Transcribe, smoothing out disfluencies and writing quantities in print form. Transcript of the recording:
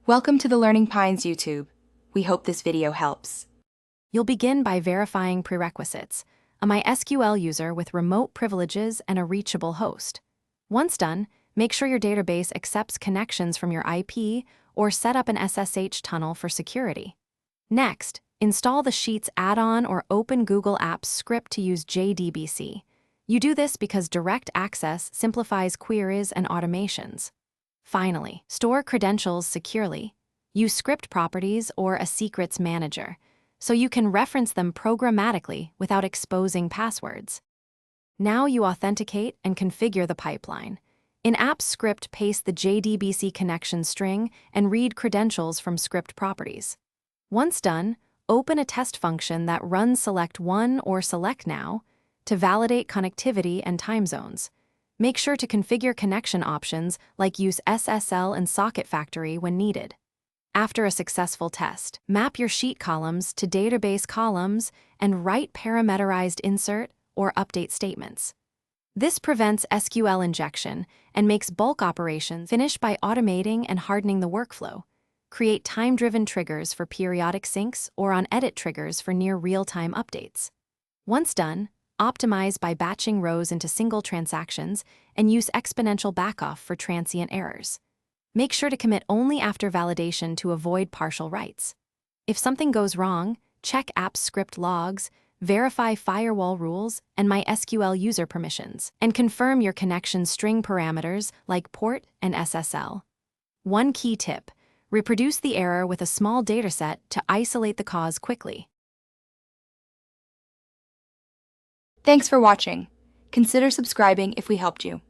Welcome to the Learning Pines YouTube. We hope this video helps. You'll begin by verifying prerequisites: a MySQL user with remote privileges and a reachable host. Once done, make sure your database accepts connections from your IP or set up an SSH tunnel for security. Next, install the Sheets add-on or open Google Apps script to use JDBC. You do this because direct access simplifies queries and automations. Finally, store credentials securely. Use script properties or a secrets manager, so you can reference them programmatically without exposing passwords. Now you authenticate and configure the pipeline. In Apps script, paste the JDBC connection string and read credentials from script properties. Once done, open a test function that runs select one or select now to validate connectivity and time zones. Make sure to configure connection options like use SSL and Socket Factory when needed. After a successful test, map your sheet columns to database columns and write parameterized insert or update statements. This prevents SQL injection and makes bulk operations finish by automating and hardening the workflow. Create time-driven triggers for periodic syncs or on edit triggers for near real-time updates. Once done, optimize by batching rows into single transactions and use exponential backoff for transient errors. Make sure to commit only after validation to avoid partial writes. If something goes wrong, check Apps script logs, verify firewall rules and MySQL user permissions, and confirm your connection string parameters like port and SSL. One key tip: reproduce the error with a small dataset to isolate the cause quickly. Thanks for watching. Consider subscribing if we helped you.